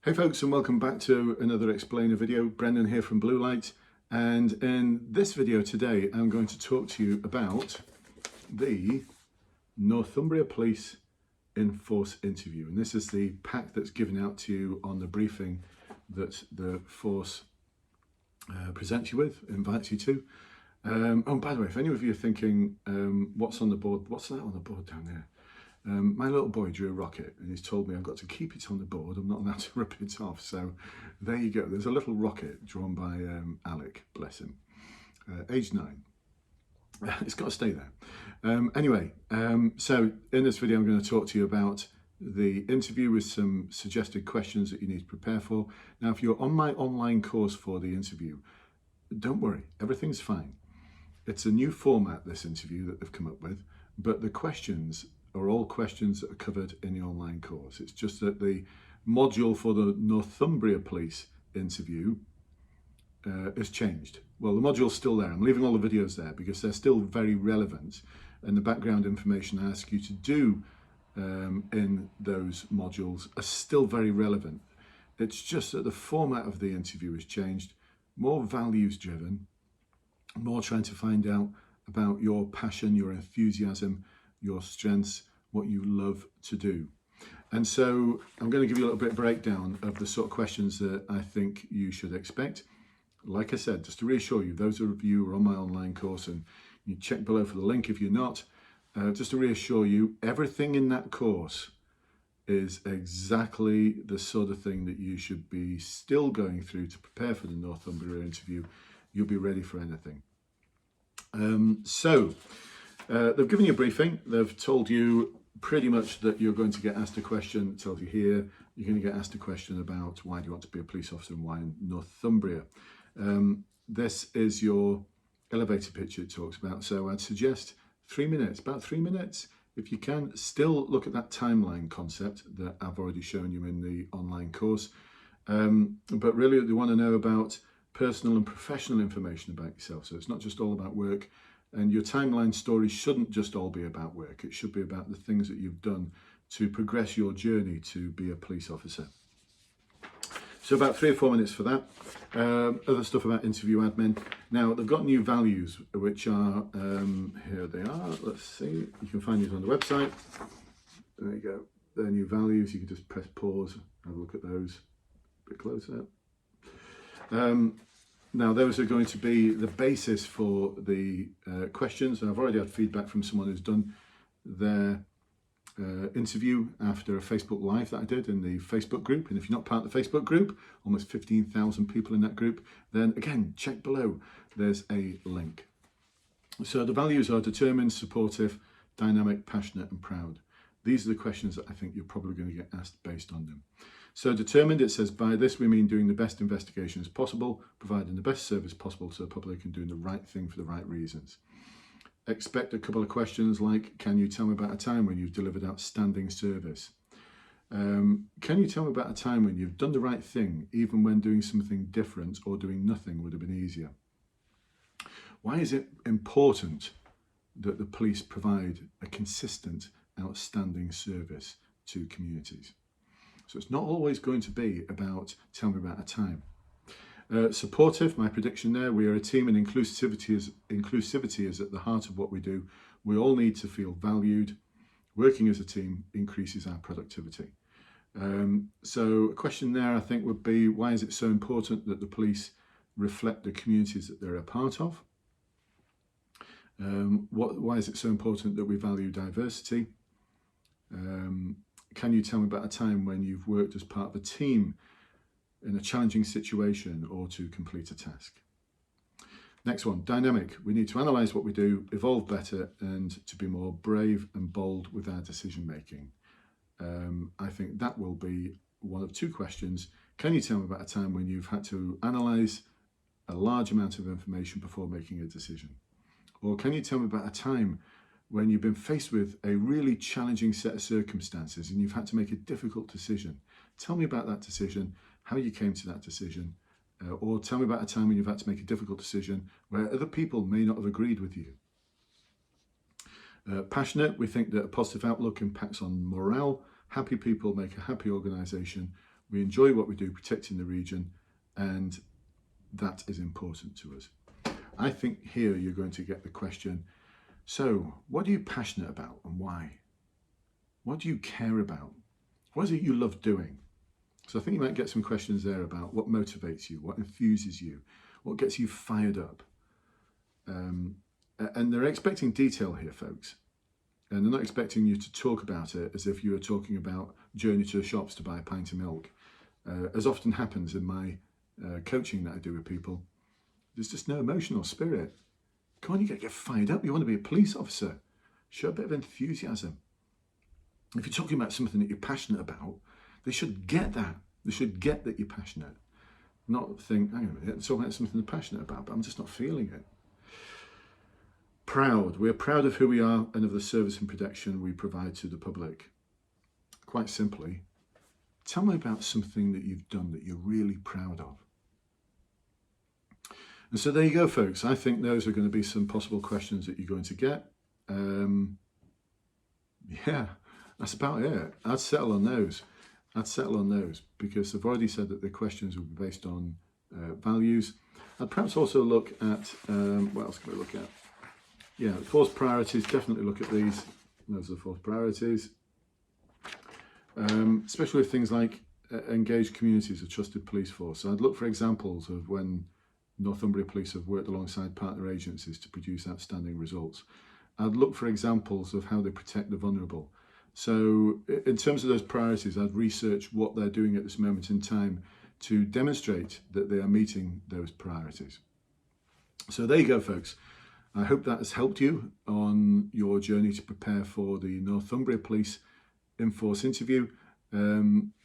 Hey folks, and welcome back to another explainer video. Brendan here from Blue Light, and in this video today I'm going to talk to you about the Northumbria Police in-force interview, and this is the pack that's given out to you on the briefing that the force presents you with, invites you to. Oh, by the way, if any of you are thinking, what's on the board, what's that on the board down there? My little boy drew a rocket and he's told me I've got to keep it on the board. I'm not allowed to rip it off. So there you go. There's a little rocket drawn by Alec, bless him, age 9. It's got to stay there. Anyway, so in this video, I'm going to talk to you about the interview with some suggested questions that you need to prepare for. Now, if you're on my online course for the interview, don't worry, everything's fine. It's a new format, this interview that they've come up with, but the questions are all questions that are covered in the online course. It's just that the module for the Northumbria Police interview has changed. Well, the module's still there. I'm leaving all the videos there because they're still very relevant, and the background information I ask you to do in those modules are still very relevant. It's just that the format of the interview has changed, more values driven, more trying to find out about your passion, your enthusiasm, your strengths, what you love to do. And so I'm going to give you a little bit of breakdown of the sort of questions that I think you should expect. Like I said, just to reassure you, those of you who are on my online course, and you check below for the link if you're not, just to reassure you, everything in that course is exactly the sort of thing that you should be still going through to prepare for the Northumbria interview. You'll be ready for anything. They've given you a briefing. They've told you pretty much that you're going to get asked a question. It tells you here you're going to get asked a question about why do you want to be a police officer and why in Northumbria. This is your elevator pitch it talks about. So I'd suggest 3 minutes, about 3 minutes. If you can, still look at that timeline concept that I've already shown you in the online course. But really they want to know about personal and professional information about yourself. So it's not just all about work. And your timeline story shouldn't just all be about work. It should be about the things that you've done to progress your journey to be a police officer. So about 3 or 4 minutes for that. Other stuff about interview admin. Now, they've got new values, which are, here they are. Let's see. You can find these on the website. There you go. They're new values. You can just press pause, have a look at those a bit closer. Now, those are going to be the basis for the questions. And I've already had feedback from someone who's done their interview after a Facebook Live that I did in the Facebook group. And if you're not part of the Facebook group, almost 15,000 people in that group, then again, check below. There's a link. So the values are determined, supportive, dynamic, passionate, and proud. These are the questions that I think you're probably going to get asked based on them. So determined, it says, by this we mean doing the best investigations possible, providing the best service possible to the public and doing the right thing for the right reasons. Expect a couple of questions like, can you tell me about a time when you've delivered outstanding service? Can you tell me about a time when you've done the right thing, even when doing something different or doing nothing would have been easier? Why is it important that the police provide a consistent, outstanding service to communities? So it's not always going to be about tell me about a time. Supportive, my prediction there, we are a team and inclusivity is at the heart of what we do. We all need to feel valued. Working as a team increases our productivity. So a question there I think would be, why is it so important that the police reflect the communities that they're a part of? Why is it so important that we value diversity? Can you tell me about a time when you've worked as part of a team in a challenging situation or to complete a task? Next one, dynamic. We need to analyse what we do, evolve better, and to be more brave and bold with our decision making. I think that will be one of 2 questions. Can you tell me about a time when you've had to analyse a large amount of information before making a decision? Or can you tell me about a time when you've been faced with a really challenging set of circumstances and you've had to make a difficult decision? Tell me about that decision, how you came to that decision, or tell me about a time when you've had to make a difficult decision where other people may not have agreed with you. Passionate, we think that a positive outlook impacts on morale. Happy people make a happy organisation. We enjoy what we do, protecting the region, and that is important to us. I think here you're going to get the question, so what are you passionate about and why? What do you care about? What is it you love doing? So I think you might get some questions there about what motivates you, what enthuses you, what gets you fired up. And they're expecting detail here, folks. And they're not expecting you to talk about it as if you were talking about journey to the shops to buy a pint of milk. As often happens in my coaching that I do with people, there's just no emotional spirit. Come on, you got to get fired up. You want to be a police officer. Show a bit of enthusiasm. If you're talking about something that you're passionate about, they should get that. They should get that you're passionate. Not think, hang on a minute, it's talking about something they're passionate about, but I'm just not feeling it. Proud. We're proud of who we are and of the service and protection we provide to the public. Quite simply, tell me about something that you've done that you're really proud of. And so there you go, folks. I think those are going to be some possible questions that you're going to get. Yeah, that's about it. I'd settle on those. Because I've already said that the questions will be based on values. I'd perhaps also look at, what else can we look at? Yeah, force priorities, definitely look at these. Those are the force priorities. Especially with things like engaged communities, a trusted police force. So I'd look for examples of when Northumbria Police have worked alongside partner agencies to produce outstanding results. I'd look for examples of how they protect the vulnerable. So in terms of those priorities, I'd research what they're doing at this moment in time to demonstrate that they are meeting those priorities. So there you go, folks. I hope that has helped you on your journey to prepare for the Northumbria Police in-force interview.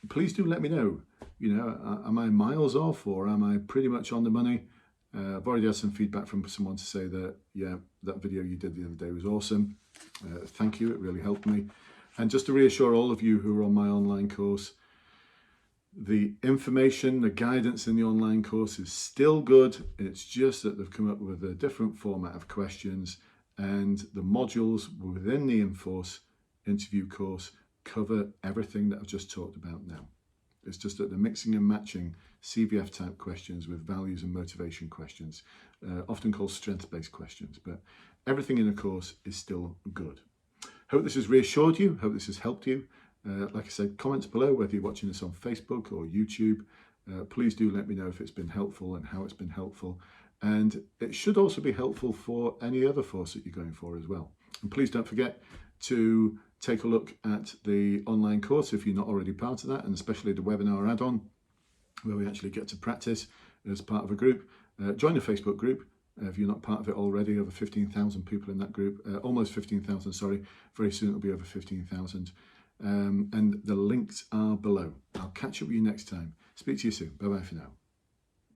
Please do let me know, am I miles off or am I pretty much on the money? I've already had some feedback from someone to say that, yeah, that video you did the other day was awesome. Thank you, it really helped me. And just to reassure all of you who are on my online course, the information, the guidance in the online course is still good. It's just that they've come up with a different format of questions, and the modules within the in-force interview course cover everything that I've just talked about now. It's just that they're mixing and matching CVF type questions with values and motivation questions, often called strength-based questions, but everything in the course is still good. Hope this has reassured you, hope this has helped you. Like I said, comments below whether you're watching this on Facebook or YouTube. Please do let me know if it's been helpful and how it's been helpful. And it should also be helpful for any other force that you're going for as well. And please don't forget to take a look at the online course if you're not already part of that, and especially the webinar add-on where we actually get to practice as part of a group. Join the Facebook group if you're not part of it already. Over 15,000 people in that group, almost 15,000, sorry. Very soon it'll be over 15,000. And the links are below. I'll catch up with you next time. Speak to you soon. Bye-bye for now.